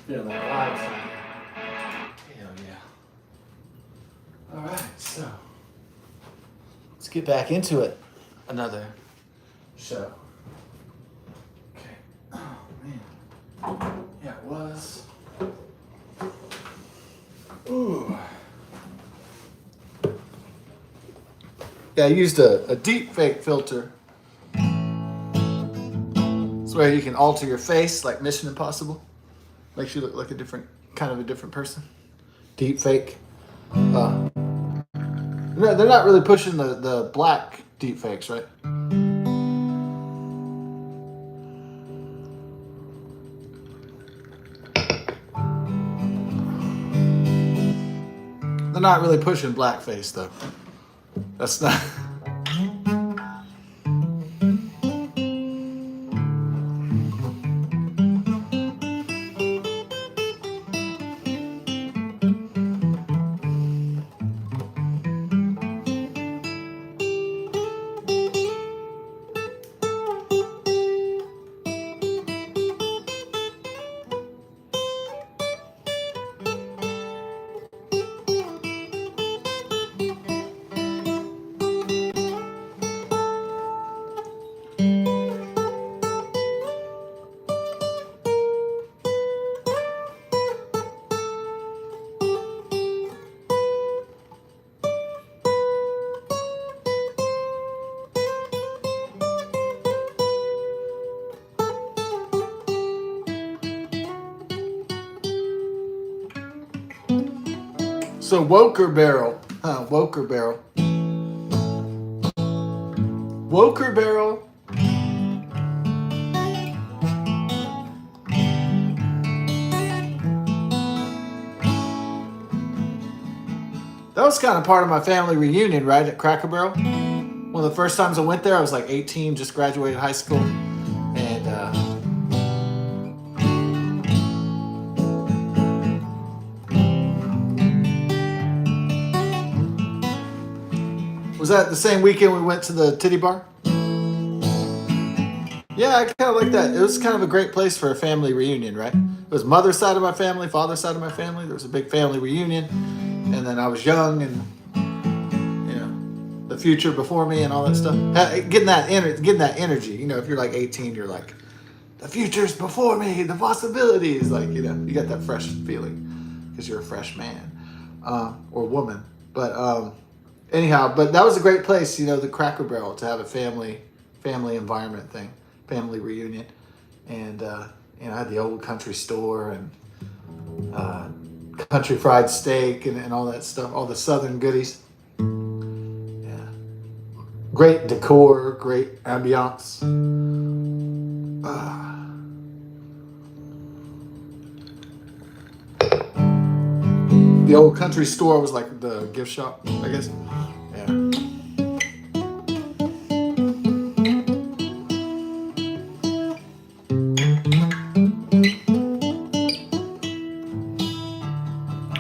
Feeling alive. Hell yeah. All right, so let's get back into it. Another show. Okay. Oh man. Yeah, it was. Ooh. Yeah, I used a deep fake filter. It's where you can alter your face like Mission Impossible. Makes you look like a different person. Deep fake. No, they're not really pushing the black deep fakes, right? They're not really pushing blackface though. That's not. So Woker Barrel. Woker Barrel. Woker Barrel. That was kind of part of my family reunion, right, at Cracker Barrel. One of the first times I went there, I was like 18, just graduated high school. And was that the same weekend we went to the titty bar? Yeah, I kind of like that. It was kind of a great place for a family reunion, right? It was mother's side of my family, father's side of my family. There was a big family reunion. And then I was young and, you know, the future before me and all that stuff. Getting that energy. You know, if you're like 18, you're like, the future's before me, the possibilities. Like, you know, you got that fresh feeling because you're a fresh man or woman. But anyhow, but that was a great place, you know, the Cracker Barrel, to have a family environment thing, family reunion. And, you know, I had the old country store and country fried steak and all that stuff, all the southern goodies. Yeah. Great decor, great ambiance. The old country store was like the gift shop, I guess. Yeah.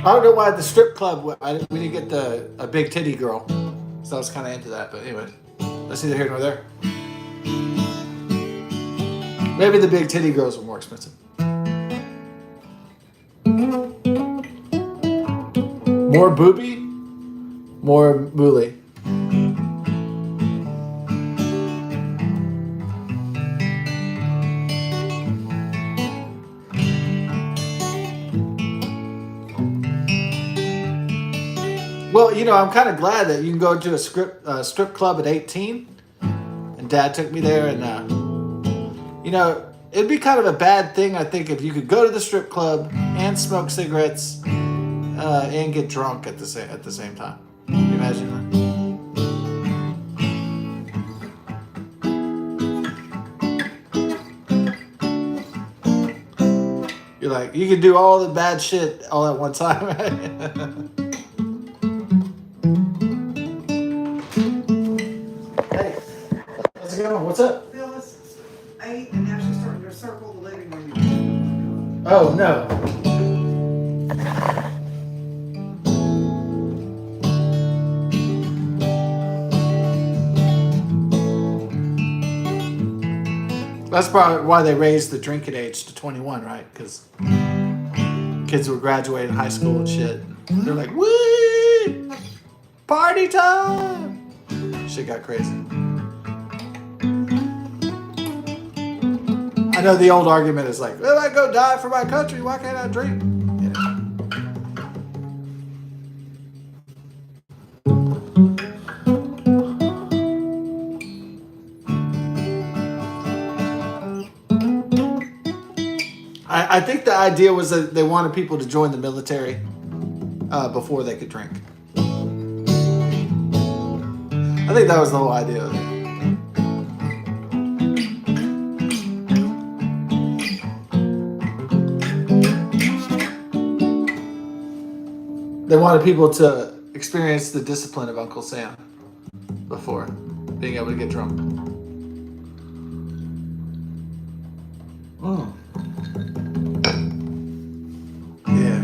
I don't know why at the strip club we didn't get a big titty girl, so I was kind of into that. But anyway, that's neither here nor there. Maybe the big titty girls were more expensive. More booby, more mooly. Well, you know, I'm kind of glad that you can go to a strip club at 18. And Dad took me there, and you know, it'd be kind of a bad thing, I think, if you could go to the strip club and smoke cigarettes and get drunk at the same time. Can you imagine that? You're like, you can do all the bad shit all at one time, right? Hey, how's it what's up? Phyllis ate, and now she's starting to circle the living room. Oh, no. That's probably why they raised the drinking age to 21, right? Because kids were graduating high school and shit. They're like, woo! Party time! Shit got crazy. I know the old argument is like, well, I go die for my country, why can't I drink? You know. I think the idea was that they wanted people to join the military before they could drink. I think that was the whole idea of it. They wanted people to experience the discipline of Uncle Sam before being able to get drunk. Mm. Yeah.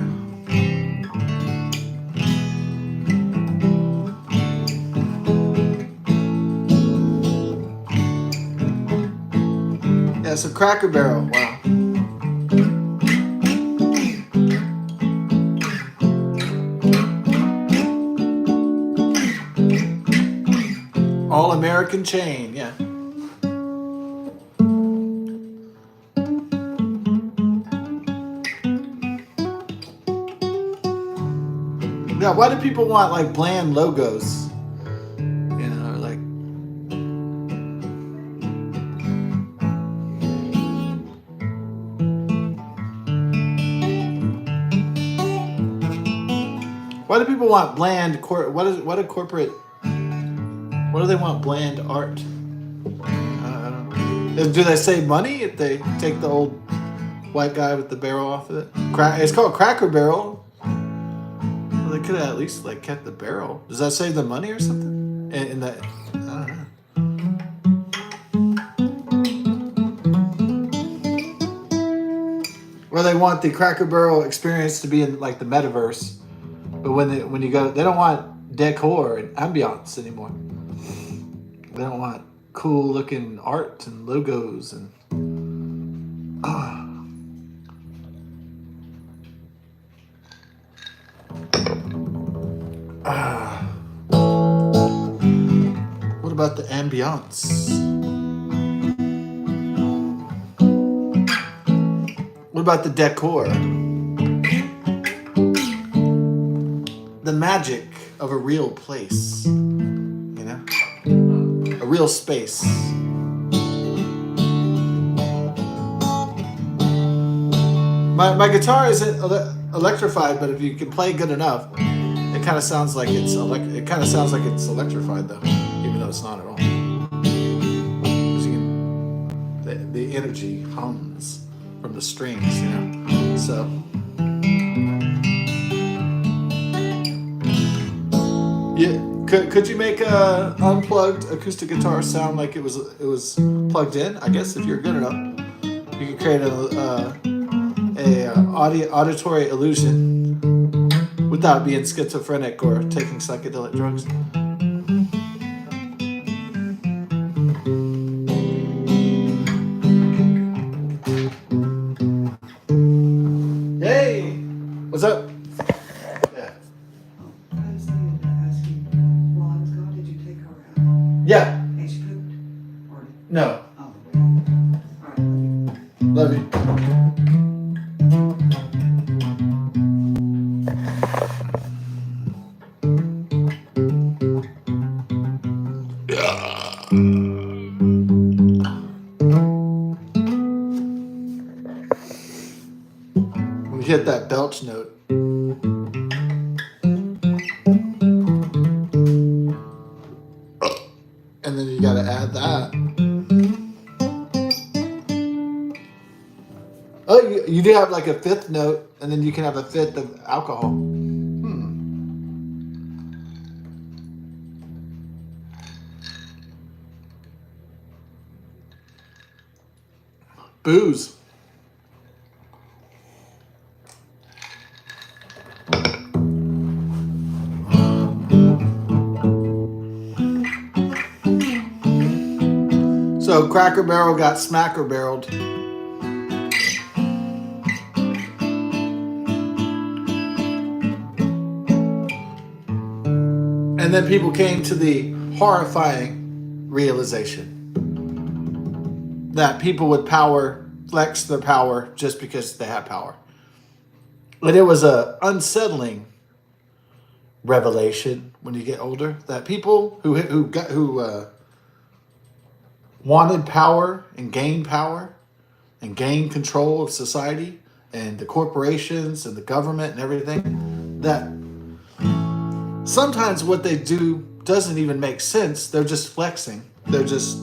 Yeah, so Cracker Barrel, wow. All American chain, yeah. Yeah, why do people want like bland logos? You know, like why do people want bland what do they want bland art? I don't know. Do they save money if they take the old white guy with the barrel off of it? It's called Cracker Barrel. Well, they could have at least like kept the barrel. Does that save them money or something? In that, I don't know. Well, they want the Cracker Barrel experience to be in like the metaverse, but when you go, they don't want decor and ambiance anymore. They don't want cool looking art and logos and. What about the ambiance? What about the decor? The magic of a real place, you know? A real space. My guitar isn't electrified, but if you can play good enough, it kind of sounds like it's electrified though, even though it's not at all. The energy hums from the strings, you know. So. Yeah, could you make a unplugged acoustic guitar sound like it was plugged in? I guess if you're good enough, you could create a auditory illusion without being schizophrenic or taking psychedelic drugs. Hey, what's up? Yeah. And she pooped? Or... No. Oh. All right. Love you. When we hit that belch note. And then you gotta add that. Oh, you do have like a fifth note, and then you can have a fifth of alcohol. Booze. So Cracker Barrel got Smacker Barreled. And then people came to the horrifying realization that people would flex their power just because they have power. And it was a unsettling revelation when you get older that people who wanted power and gained control of society and the corporations and the government and everything, that sometimes what they do doesn't even make sense. They're just flexing. They're just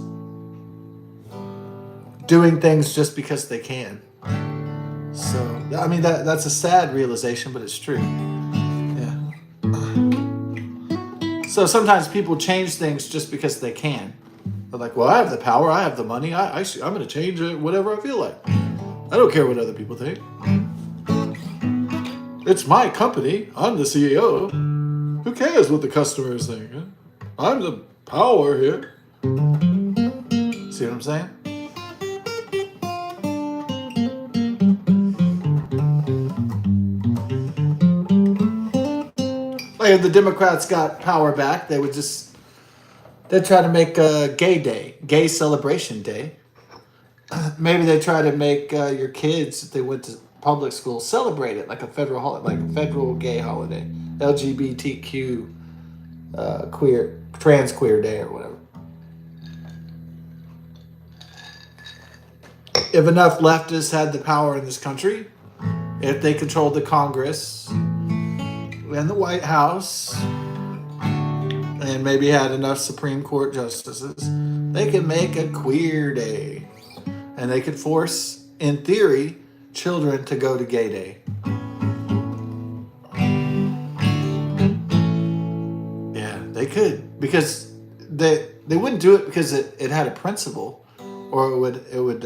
doing things just because they can. So, I mean, that's a sad realization, but it's true. Yeah. So sometimes people change things just because they can. They're like, well, I have the power, I have the money, I'm going to change it whatever I feel like. I don't care what other people think. It's my company. I'm the CEO. Who cares what the customers think? I'm the power here. See what I'm saying? Like if the Democrats got power back, they'd try to make a gay celebration day. Maybe they try to make your kids, if they went to public school, celebrate it like a federal holiday, like a federal gay holiday, LGBTQ trans queer day or whatever. If enough leftists had the power in this country, if they controlled the Congress and the White House, and maybe had enough Supreme Court justices, they could make a queer day. And they could force, in theory, children to go to gay day. Yeah, they could. Because they wouldn't do it because it had a principle, or it would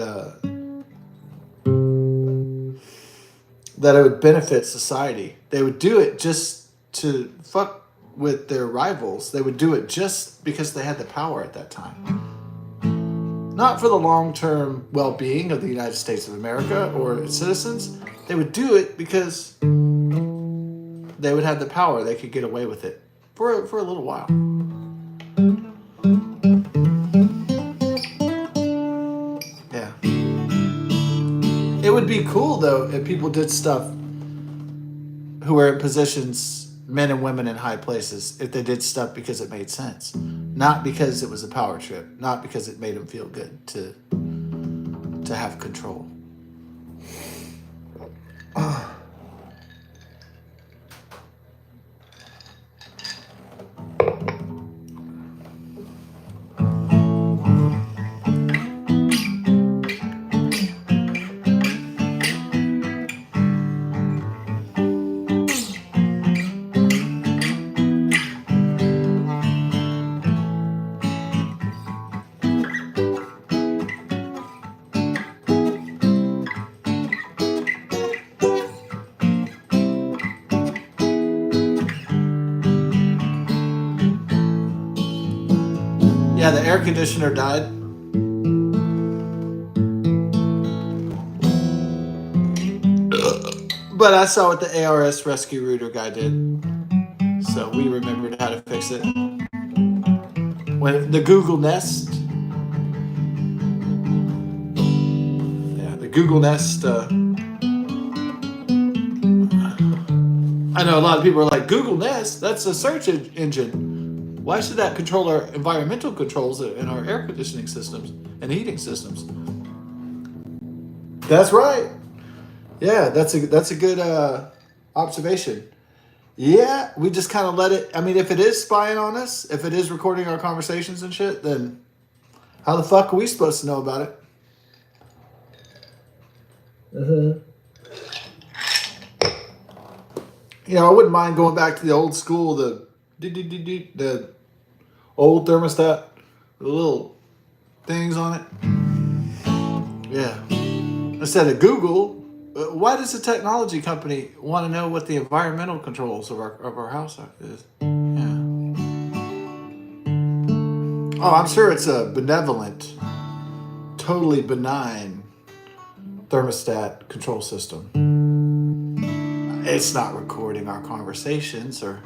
that it would benefit society. They would do it just to fuck with their rivals. They would do it just because they had the power at that time. Not for the long-term well-being of the United States of America or its citizens. They would do it because they would have the power. They could get away with it for a little while. Yeah. It would be cool, though, if people did stuff who were in positions, men and women in high places, if they did stuff because it made sense. Not because it was a power trip. Not because it made them feel good to have control. Yeah, the air conditioner died. But I saw what the ARS rescue router guy did. So we remembered how to fix it. When the Google Nest. Yeah, the Google Nest. I know a lot of people are like, Google Nest? That's a search engine. Why should that control our environmental controls in our air conditioning systems and heating systems? That's right. Yeah, that's a good observation. Yeah, we just kind of let it. I mean, if it is spying on us, if it is recording our conversations and shit, then how the fuck are we supposed to know about it? You know, I wouldn't mind going back to the old school, the old thermostat, the little things on it. Yeah. instead of Google, why does a technology company want to know what the environmental controls of our house is? Yeah. Oh, I'm sure it's a benevolent, totally benign thermostat control system. It's not recording our conversations or.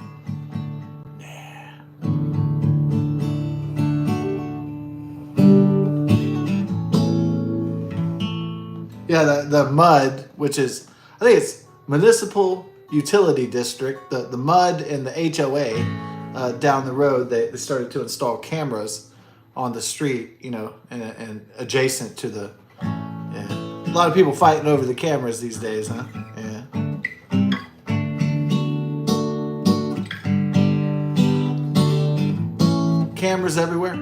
Yeah, the MUD, which is, I think it's Municipal Utility District, the MUD and the HOA down the road, they started to install cameras on the street, and adjacent to the, yeah. A lot of people fighting over the cameras these days, huh? Yeah. Cameras everywhere.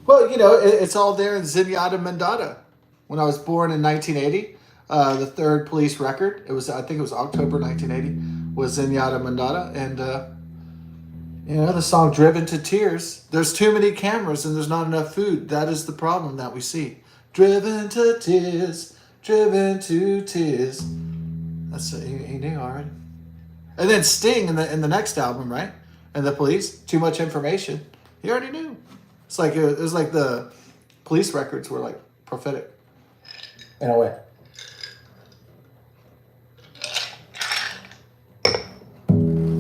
Well, it's all there in Zenyatta Mandata. When I was born in 1980, the third police record, I think it was October 1980, was Zenyatta Mandata. And, the song Driven to Tears. There's too many cameras and there's not enough food. That is the problem that we see. Driven to tears, driven to tears. That's he knew already. And then Sting in the next album, right? And the Police, Too Much Information. He already knew. It's like it was like the police records were like prophetic. In a way.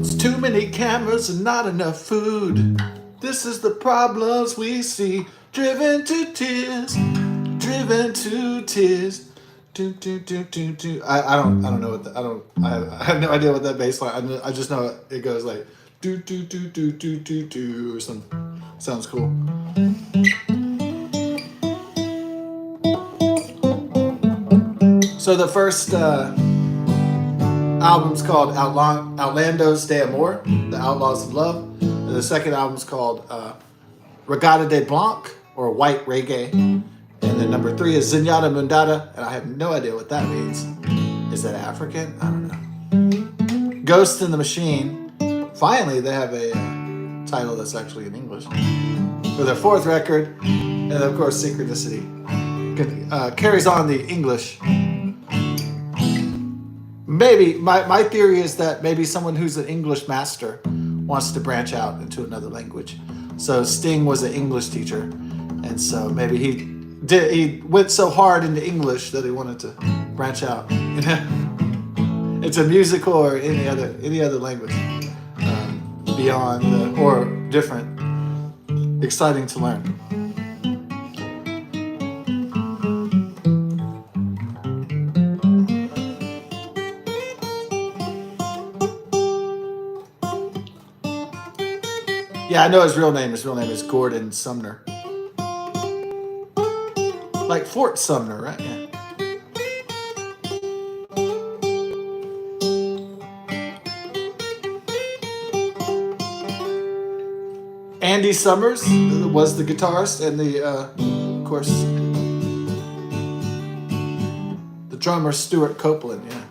It's too many cameras and not enough food. This is the problems we see. Driven to tears. Driven to tears. Do, do, do, do, do. I don't know what I have no idea what that bass line. I just know it goes like do do do do do do do or something. Sounds cool. So the first album's called Outlandos de Amor, The Outlaws of Love. And the second album's called Regata de Blanc, or White Reggae. And then number 3 is Zenyatta Mandata, and I have no idea what that means. Is that African? I don't know. Ghost in the Machine. Finally, they have a title that's actually in English. For their 4th record, and of course, Synchronicity. Carries on the English. Maybe, my theory is that maybe someone who's an English master wants to branch out into another language. So Sting was an English teacher, and so maybe he went so hard into English that he wanted to branch out. It's a musical or any other language beyond or different. Exciting to learn. Yeah, I know his real name. His real name is Gordon Sumner. Like Fort Sumner, right? Yeah. Andy Summers was the guitarist, and of course, the drummer Stuart Copeland. Yeah.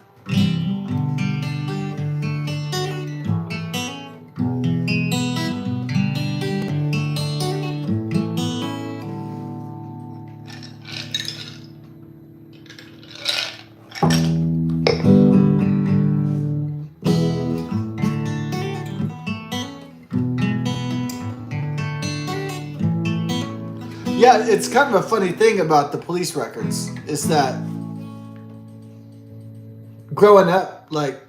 Yeah, it's kind of a funny thing about the police records is that growing up, like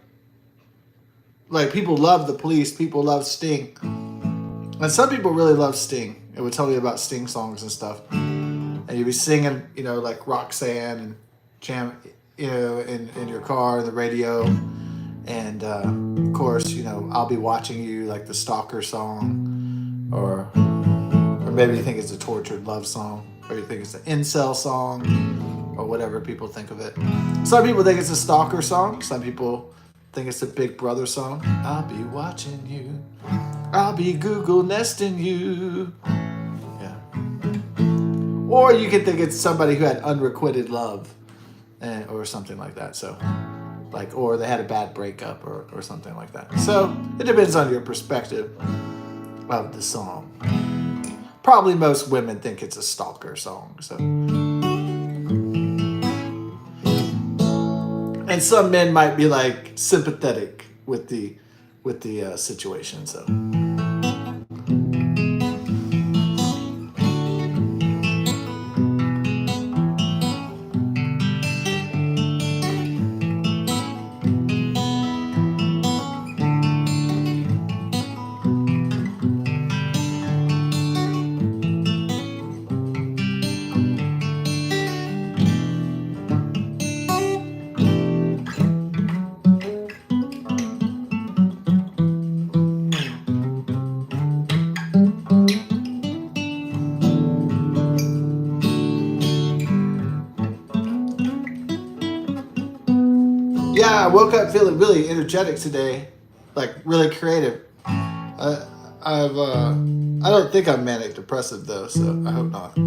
people love the Police, people love Sting, and some people really love Sting. It would tell me about Sting songs and stuff, and you'd be singing, like Roxanne and jam, in your car, the radio, and of course, I'll Be Watching You, like the Stalker song, or maybe you think it's a tortured love song, or you think it's an incel song, or whatever people think of it. Some people think it's a stalker song. Some people think it's a Big Brother song. I'll be watching you. I'll be Google nesting you. Yeah. Or you could think it's somebody who had unrequited love, or something like that. So, or they had a bad breakup, or something like that. So it depends on your perspective of the song. Probably most women think it's a stalker song. So and some men might be like sympathetic with the situation. So yeah, I woke up feeling really energetic today, like really creative. I don't think I'm manic depressive though, so I hope not.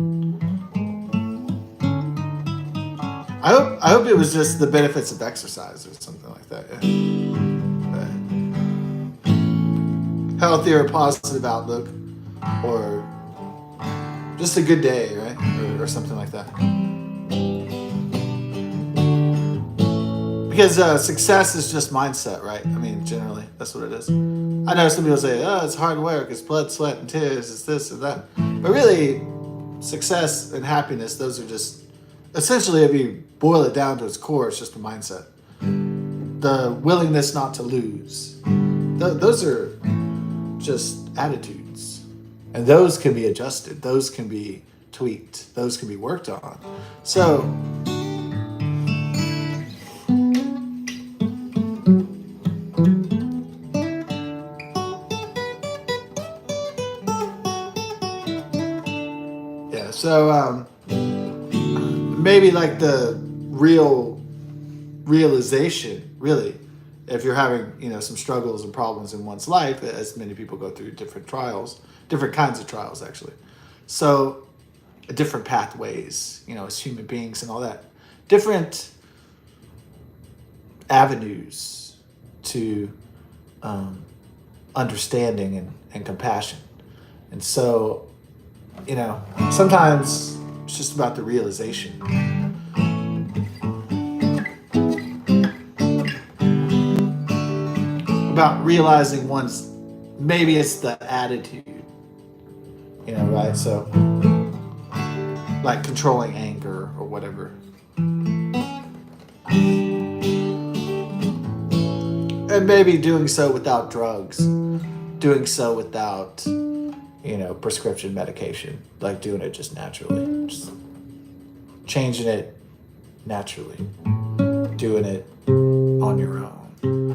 I hope it was just the benefits of exercise or something like that. Yeah. Healthier, positive outlook, or just a good day, right? Or something like that. Because success is just mindset, right? I mean, generally, that's what it is. I know some people say, oh, it's hard work, it's blood, sweat, and tears, it's this and that. But really, success and happiness, those are just, essentially, if you boil it down to its core, it's just a mindset. The willingness not to lose. Those are just attitudes. And those can be adjusted. Those can be tweaked. Those can be worked on. So, So maybe like the realization, really, if you're having some struggles and problems in one's life, as many people go through different trials, different kinds of trials actually. So different pathways, as human beings and all that, different avenues to understanding and compassion, and so. Sometimes it's just about the realization. About realizing maybe it's the attitude, right? So, like controlling anger or whatever. And maybe doing so without drugs, doing so without prescription medication, like doing it just naturally, just changing it naturally, doing it on your own.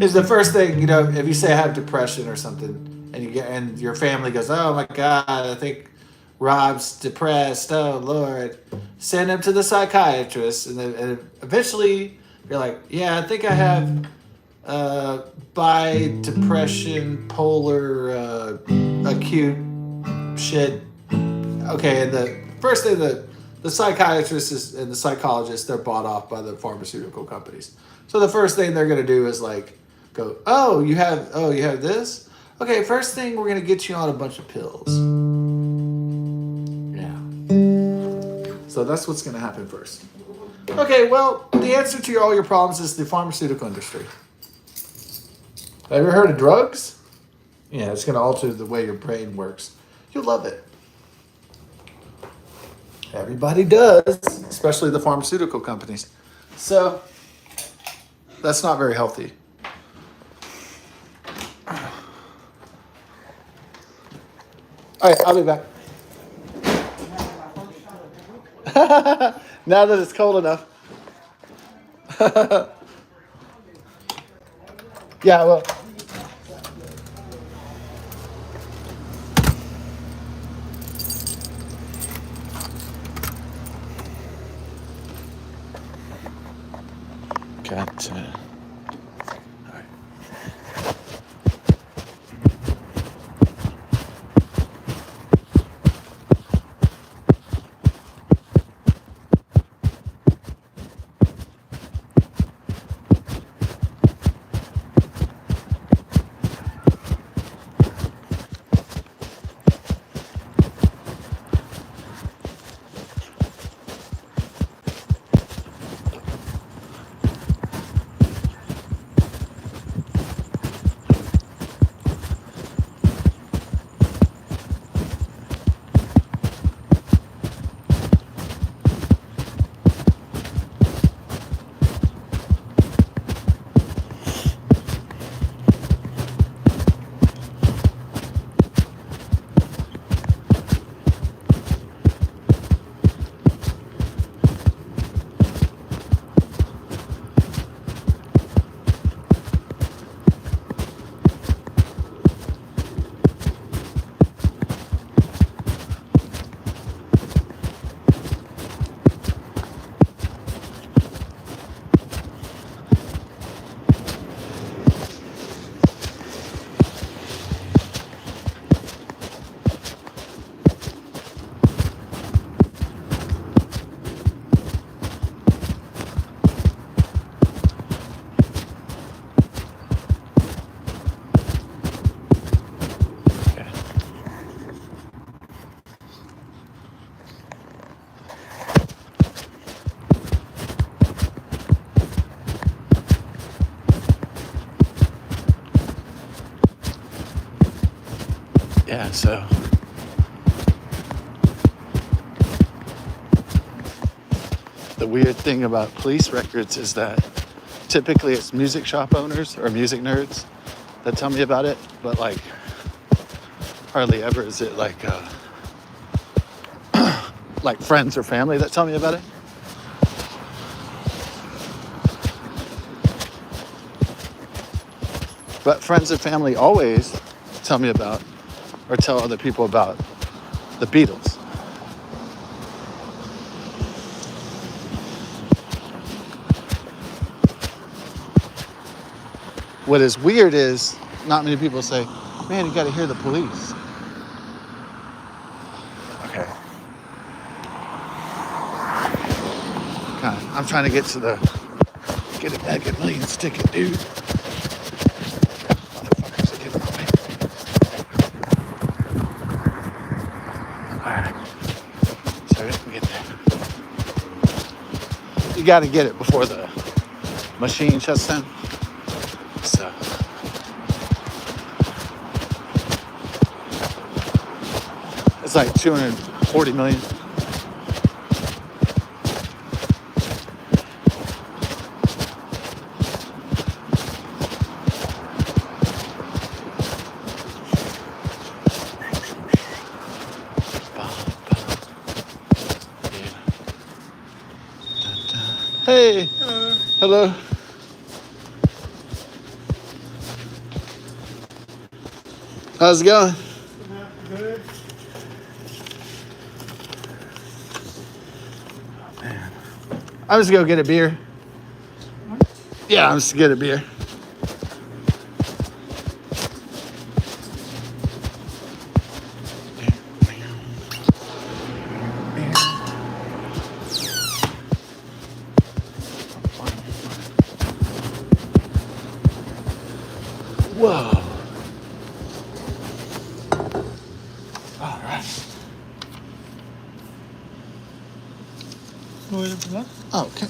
Is the first thing, if you say I have depression or something, and your family goes, oh my God, I think Rob's depressed, oh Lord, send him to the psychiatrist, and then eventually you're like, yeah, I think I have by depression, polar, acute shit. Okay, and the first thing that the psychiatrists and the psychologists, they're bought off by the pharmaceutical companies. So the first thing they're gonna do is go, oh, you have this? Okay, first thing we're gonna get you on a bunch of pills. Yeah. So that's what's gonna happen first. Okay, well, the answer to all your problems is the pharmaceutical industry. Have you ever heard of drugs? Yeah, it's going to alter the way your brain works. You'll love it. Everybody does, especially the pharmaceutical companies. So, that's not very healthy. All right, I'll be back. Now that it's cold enough. Yeah, well. Got. All right. Yeah, so the weird thing about police records is that typically it's music shop owners or music nerds that tell me about it, but like hardly ever is it like friends or family that tell me about it. But friends and family always tell me about or tell other people about the Beatles. What is weird is not many people say, man, you got to hear the Police. Okay. God, I'm trying to get a Mega Millions ticket, dude. Motherfuckers are getting in my way. Alright. So we can get there. You got to get it before the machine shuts down. So. It's like 240 million. Hey. Hello. How's it going? Good. I'm just gonna get a beer. Yeah, I'm just gonna get a beer. Whoa. All right. Oh, okay.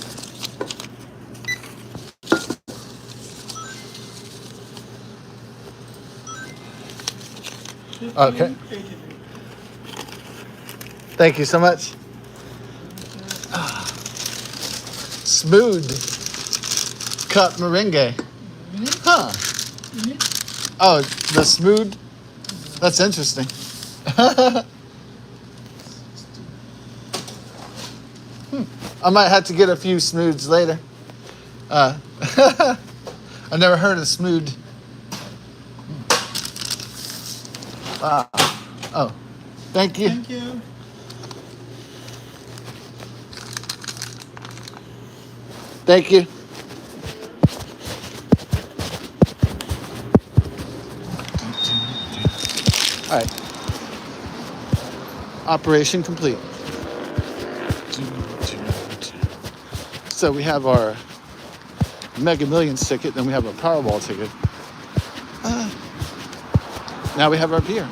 Okay. Thank you so much. Smooth cut meringue. Huh. Oh, the smooth? That's interesting. I might have to get a few smooths later. I've never heard of smooth. Oh, thank you. Thank you. Thank you. All right. Operation complete. So we have our Mega Millions ticket, then we have our Powerball ticket. Now we have our beer.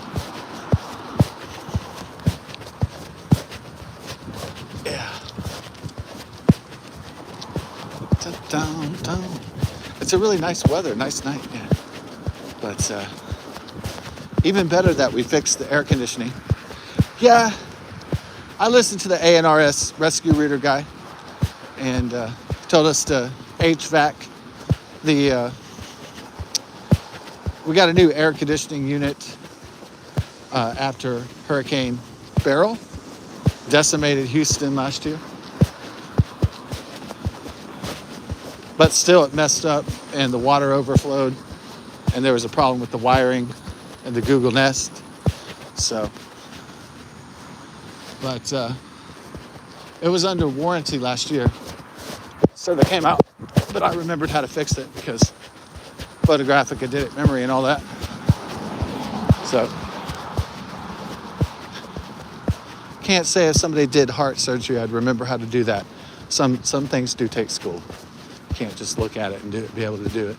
Yeah. It's a really nice weather, nice night, yeah. But even better that we fixed the air conditioning. Yeah, I listened to the ANRS rescue reader guy and told us to HVAC the, we got a new air conditioning unit after Hurricane Beryl decimated Houston last year. But still it messed up and the water overflowed and there was a problem with the wiring and the Google Nest. So, but it was under warranty last year. So they came out, but I remembered how to fix it because Photographic did it, memory and all that. So, can't say if somebody did heart surgery, I'd remember how to do that. Some things do take school. You can't just look at it and be able to do it.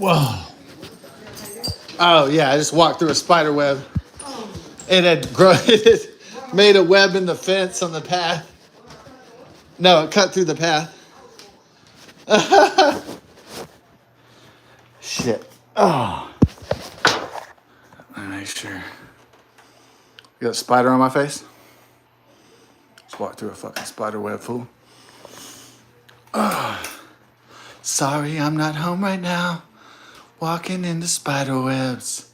Whoa. Oh yeah, I just walked through a spider web. It had grown. It had made a web in the fence on the path. No, it cut through the path. Shit. Oh. Let me make sure. You got a spider on my face? Just walked through a fucking spider web, fool. Sorry, I'm not home right now. Walking into spider webs.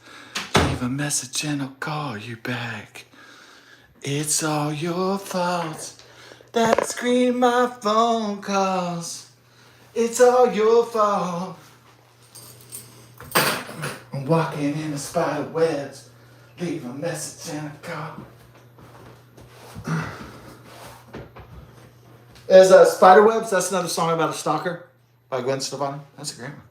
Leave a message and I'll call you back. It's all your fault that I screen my phone calls. It's all your fault. I'm walking into spider webs. Leave a message and a call. Is Spiderwebs, that's another song about a stalker by Gwen Stefani. That's a great one.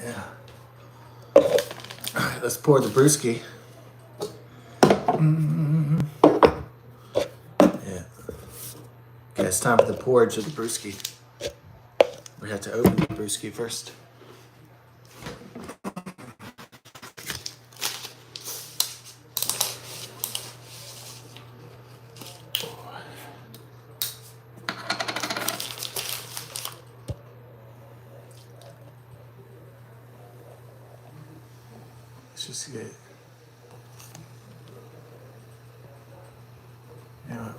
Yeah. All right, let's pour the brewski. Yeah. Okay, it's time for the porridge of the brewski. We have to open the brewski first. Let's just get.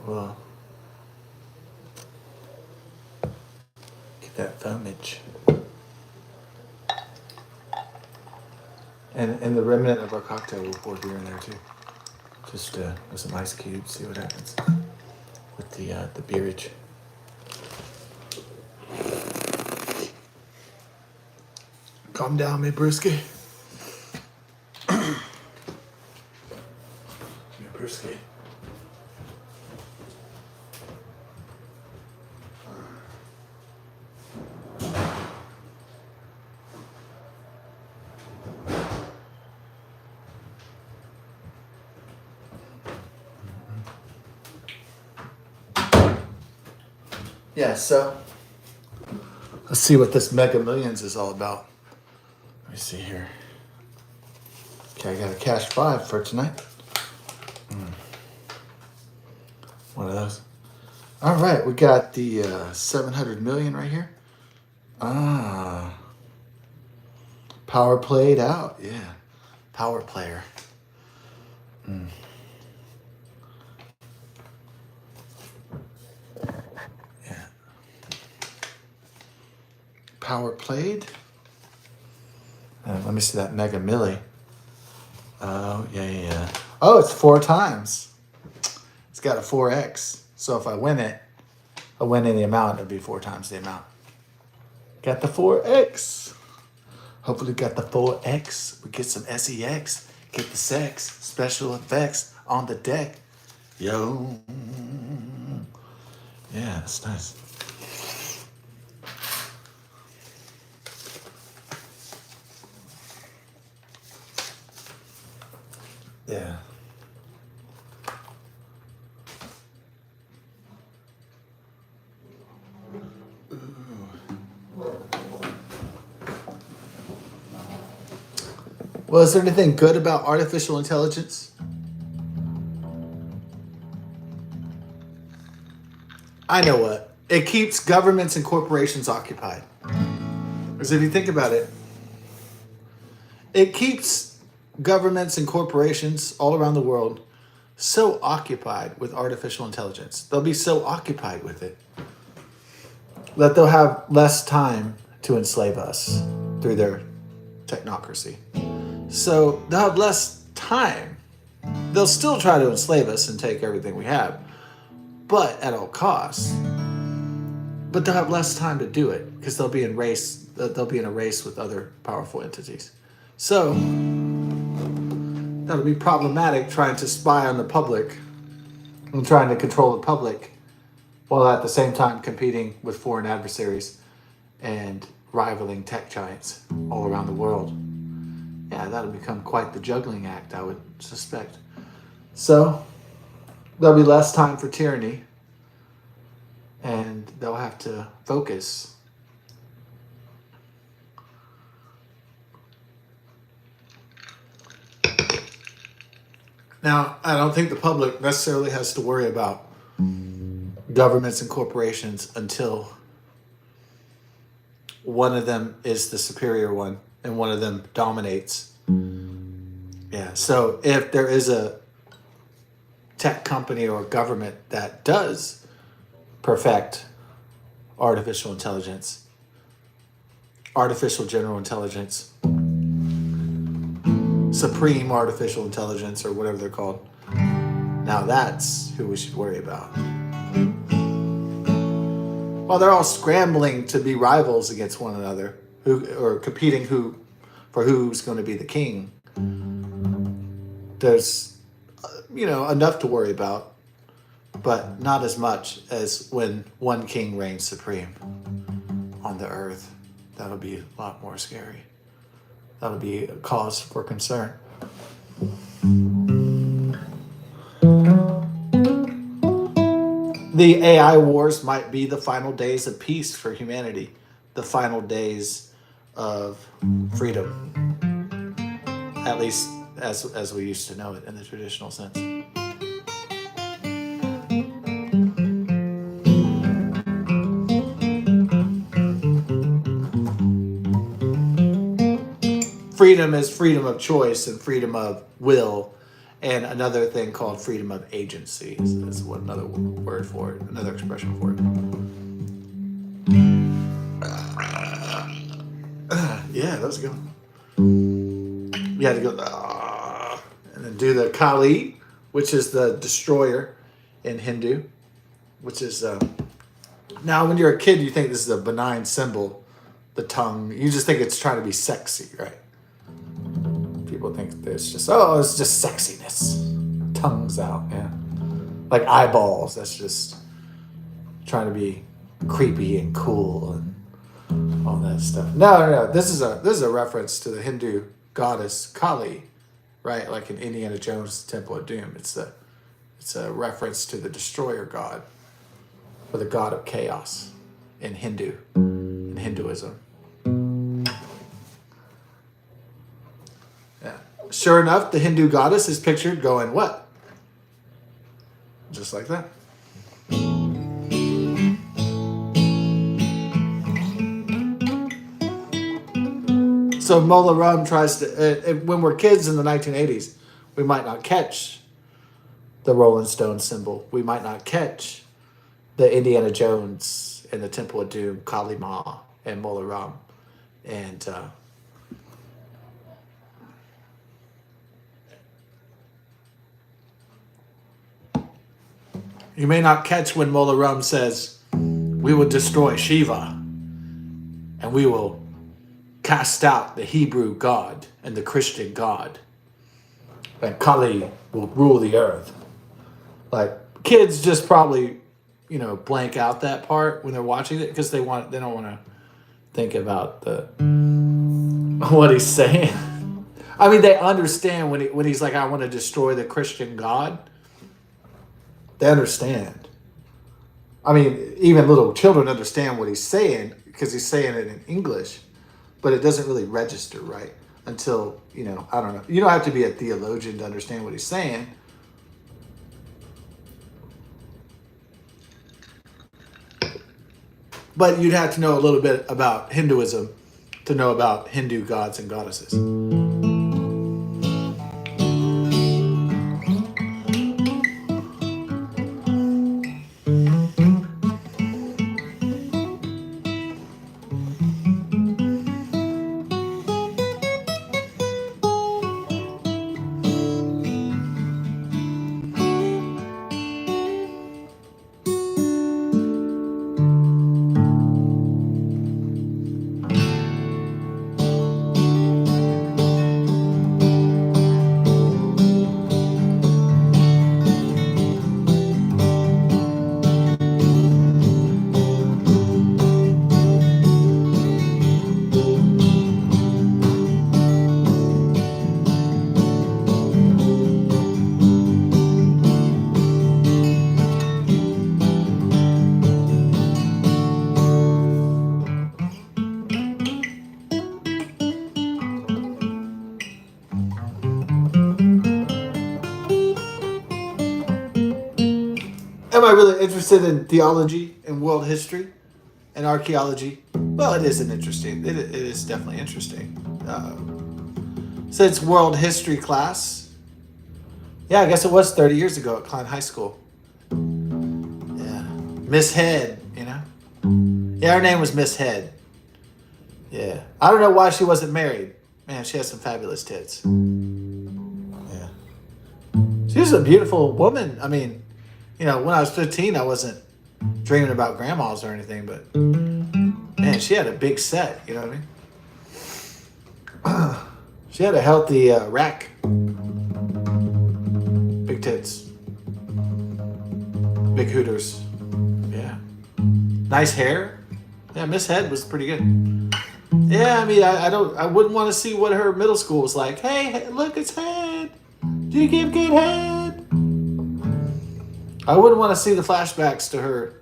Well, get that foamage. And the remnant of our cocktail we'll pour beer in there too. Just with some ice cubes, see what happens with the beerage. Calm down, me brewski. Me brewski. Yeah, so let's see what this Mega Millions is all about. Let me see here. Okay, I got a cash 5 for tonight. One of those. All right, we got the 700 million right here. Power played out. Yeah, power player. Yeah. Power played. Let me see that Mega Milli. Oh, yeah. Oh, it's 4 times. It's got a 4x. So if I win it, I win any amount, it'd be 4 times the amount. Got the 4X. Hopefully got the 4X. We get some SEX. Get the sex. Special effects on the deck. Yo. Yeah, that's nice. Yeah. Well, is there anything good about artificial intelligence? I know what. It keeps governments and corporations occupied. Because if you think about it, it keeps governments and corporations all around the world so occupied with artificial intelligence. They'll be so occupied with it that they'll have less time to enslave us through their technocracy. So they'll have less time. They'll still try to enslave us and take everything we have, but at all costs. But they'll have less time to do it because they'll be in a race with other powerful entities. So that'll be problematic trying to spy on the public and trying to control the public while at the same time competing with foreign adversaries and rivaling tech giants all around the world. Yeah, that'll become quite the juggling act, I would suspect. So there'll be less time for tyranny, and they'll have to focus. Now, I don't think the public necessarily has to worry about governments and corporations until one of them is the superior one and one of them dominates. Yeah, so if there is a tech company or government that does perfect artificial intelligence, artificial general intelligence, supreme artificial intelligence, or whatever they're called, now that's who we should worry about. While they're all scrambling to be rivals against one another, or competing for who's going to be the king, there's enough to worry about, but not as much as when one king reigns supreme on the earth. That'll be a lot more scary. That'll be a cause for concern. The AI wars might be the final days of peace for humanity, the final days of freedom, at least as we used to know it in the traditional sense. Freedom is freedom of choice and freedom of will, and another thing called freedom of agency is what another word for it, another expression for it. Yeah, that was a good one. You had to go and then do the Kali, which is the destroyer in Hindu, which is now when you're a kid you think this is a benign symbol, the tongue. You just think it's trying to be sexy, right? People think it's just sexiness. Tongues out, yeah. Like eyeballs, that's just trying to be creepy and cool and all that stuff. No. This is a reference to the Hindu goddess Kali, right? Like in Indiana Jones' Temple of Doom. It's a reference to the destroyer god, or the god of chaos in Hinduism. Yeah. Sure enough, the Hindu goddess is pictured going what? Just like that. So Mola Ram tries to, when we're kids in the 1980s, we might not catch the Rolling Stone symbol. We might not catch the Indiana Jones and the Temple of Doom, Kali Ma and Mola Ram. And you may not catch when Mola Ram says, "We will destroy Shiva." and we will cast out the Hebrew God and the Christian God. And Kali will rule the earth. Like, kids just probably, blank out that part when they're watching it because they don't want to think about what he's saying. I mean, they understand when he's like, I want to destroy the Christian God. They understand. I mean, even little children understand what he's saying because he's saying it in English, but it doesn't really register right until, I don't know. You don't have to be a theologian to understand what he's saying. But you'd have to know a little bit about Hinduism to know about Hindu gods and goddesses. Am I really interested in theology and world history and archaeology? Well, it is interesting. It is definitely interesting. Since world history class, yeah, I guess it was 30 years ago at Klein High School. Yeah, Miss Head, Yeah, her name was Miss Head. Yeah, I don't know why she wasn't married. Man, she has some fabulous tits. Yeah, she was a beautiful woman. I mean, when I was 15, I wasn't dreaming about grandmas or anything, but man, she had a big set, you know what I mean? She had a healthy rack. Big tits. Big hooters. Yeah. Nice hair. Yeah, Miss Head was pretty good. Yeah, I mean, I wouldn't want to see what her middle school was like. Hey, look, it's Head. Do you give good head? I wouldn't want to see the flashbacks to her,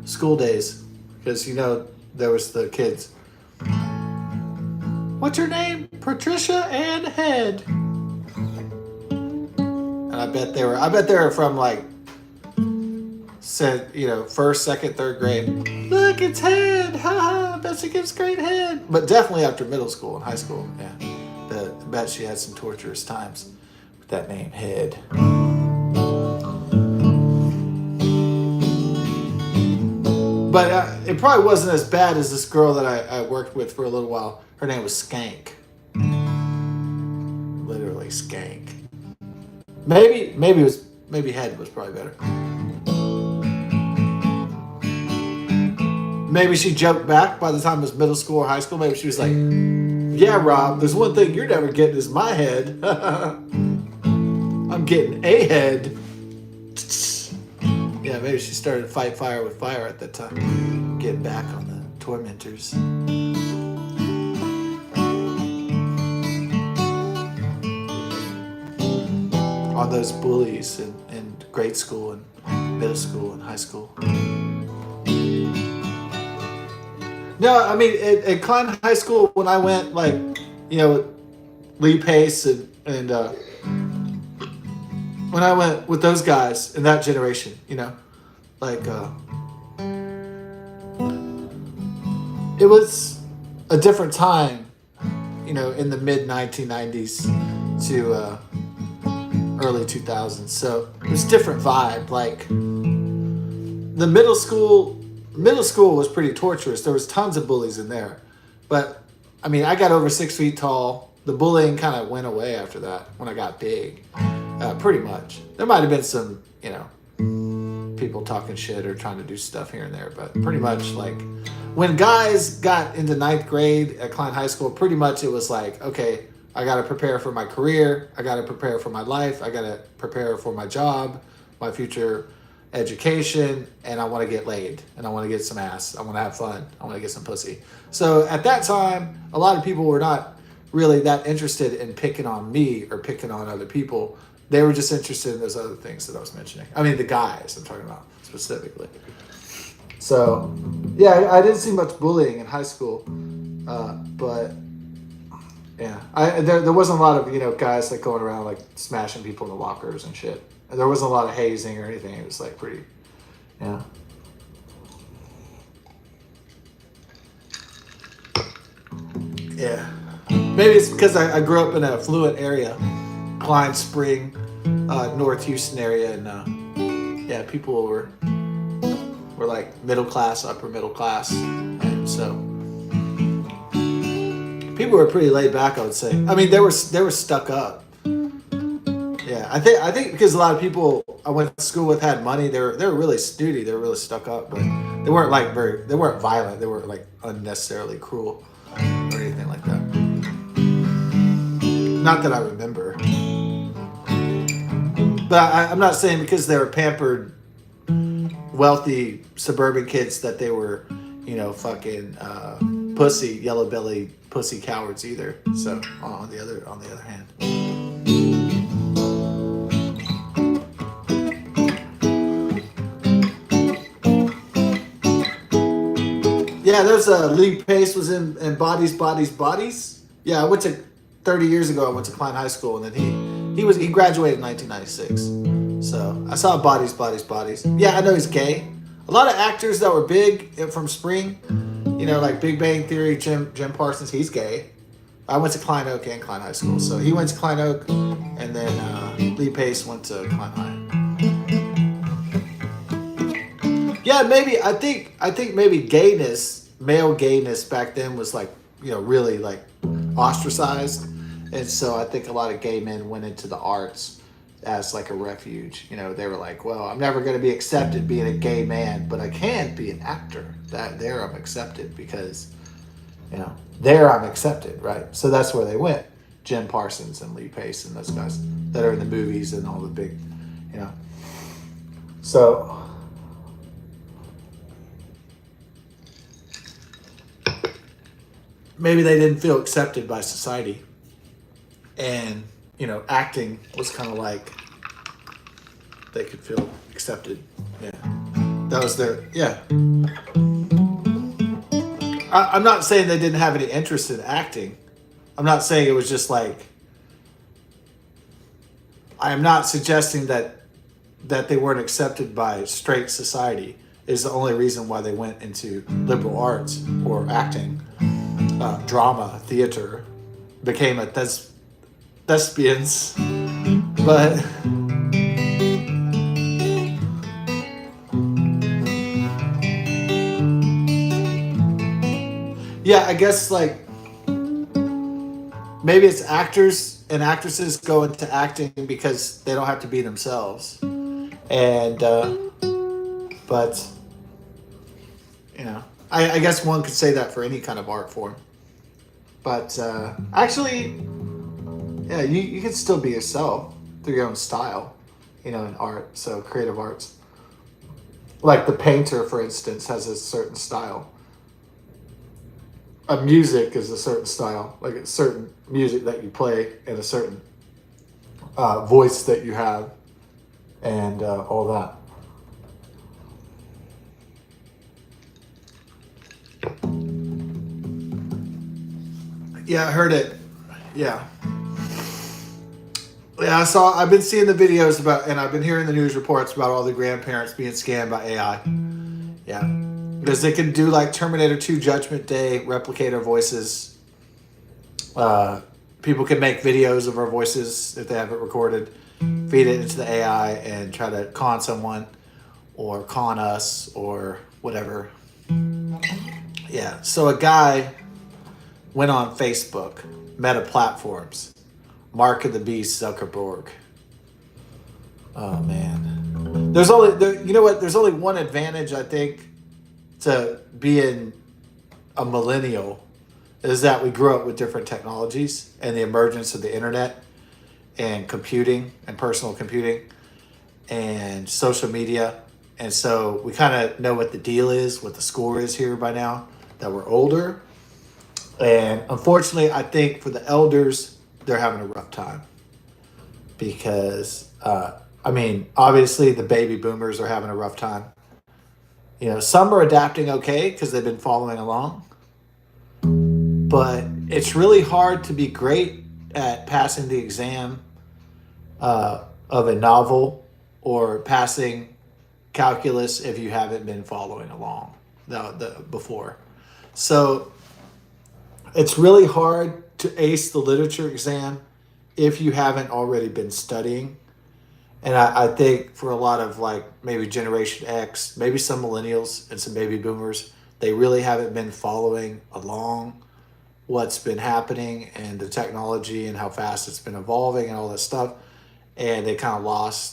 school days. Because, there was the kids. What's your name? Patricia Ann Head. And I bet they were from first, second, third grade. Look, it's Head. Ha ha. I bet she gives great head. But definitely after middle school and high school. Yeah. I bet she had some torturous times with that name, Head. But it probably wasn't as bad as this girl that I worked with for a little while. Her name was Skank. Literally Skank. Maybe Head was probably better. Maybe she jumped back by the time it was middle school or high school. Maybe she was like, yeah, Rob, there's one thing you're never getting is my head. I'm getting a head. Yeah, maybe she started to fight fire with fire at that time. Get back on the tormentors. On those bullies in grade school and middle school and high school. No, I mean, at Klein High School, when I went, Lee Pace and when I went with those guys in that generation, it was a different time, in the mid 1990s to early 2000s. So it was a different vibe. Like the middle school was pretty torturous. There was tons of bullies in there, but I mean, I got over 6 feet tall. The bullying kind of went away after that when I got big. Pretty much. There might have been some, people talking shit or trying to do stuff here and there, but pretty much when guys got into ninth grade at Klein High School, pretty much it was like, okay, I got to prepare for my career. I got to prepare for my life. I got to prepare for my job, my future education, and I want to get laid, and I want to get some ass. I want to have fun. I want to get some pussy. So at that time, a lot of people were not really that interested in picking on me or picking on other people. They were just interested in those other things that I was mentioning. I mean, the guys I'm talking about specifically. So, yeah, I didn't see much bullying in high school, but yeah, there wasn't a lot of guys like going around like smashing people in the lockers and shit. There wasn't a lot of hazing or anything. It was like pretty, yeah. Yeah, maybe it's because I grew up in an affluent area, Klein Spring, North Houston area, and yeah, people were like middle class, upper middle class, and so people were pretty laid back, I would say. I mean, they were stuck up. Yeah, I think because a lot of people I went to school with had money, they were really snooty, they were really stuck up, but they weren't violent, they weren't like unnecessarily cruel or anything like that. Not that I remember. But I'm not saying because they were pampered, wealthy suburban kids that they were, fucking pussy, yellow belly pussy cowards either. So on the other hand. Yeah, there's Lee Pace was in Bodies. Yeah, I went to 30 years ago. I went to Klein High School, and then he graduated in 1996. So I saw Bodies. Yeah, I know he's gay. A lot of actors that were big from Spring, like Big Bang Theory, Jim Parsons, he's gay. I went to Klein Oak and Klein High School, so he went to Klein Oak, and then Lee Pace went to Klein High. Yeah, maybe I think maybe male gayness back then was like really like ostracized, and so I think a lot of gay men went into the arts as like a refuge. They were like, well, I'm never going to be accepted being a gay man, but I can be an actor. There I'm accepted because there I'm accepted, right? So that's where they went. Jim Parsons and Lee Pace and those guys that are in the movies and all the big, so. Maybe they didn't feel accepted by society, and acting was kind of like they could feel accepted. Yeah, that was their I'm not saying they didn't have any interest in acting. I'm not saying it was just like. I am not suggesting that they weren't accepted by straight society is the only reason why they went into liberal arts or acting. Drama, theater, became a thespians, but yeah, I guess like maybe it's actors and actresses go into acting because they don't have to be themselves, and but I guess one could say that for any kind of art form. But actually, yeah, you can still be yourself through your own style, in art. So creative arts. Like the painter, for instance, has a certain style. A music is a certain style. Like a certain music that you play and a certain voice that you have and all that. Yeah, I heard it. Yeah. Yeah, I've been seeing the videos about, and I've been hearing the news reports about all the grandparents being scanned by AI. Yeah. Because they can do like Terminator 2 Judgment Day, replicate our voices. People can make videos of our voices if they have it recorded, feed it into the AI and try to con someone or con us or whatever. Yeah. So a guy went on Facebook, Meta Platforms, Mark of the Beast Zuckerberg. Oh man, there's only one advantage I think to being a millennial is that we grew up with different technologies and the emergence of the internet and computing and personal computing and social media. And so we kind of know what the deal is, what the score is here by now that we're older. And unfortunately, I think for the elders, they're having a rough time because, obviously the baby boomers are having a rough time. Some are adapting okay because they've been following along, but it's really hard to be great at passing the exam of a novel or passing calculus if you haven't been following along before. So it's really hard to ace the literature exam if you haven't already been studying. And I think for a lot of maybe Generation X, maybe some millennials and some baby boomers, they really haven't been following along what's been happening and the technology and how fast it's been evolving and all that stuff. And they kind of lost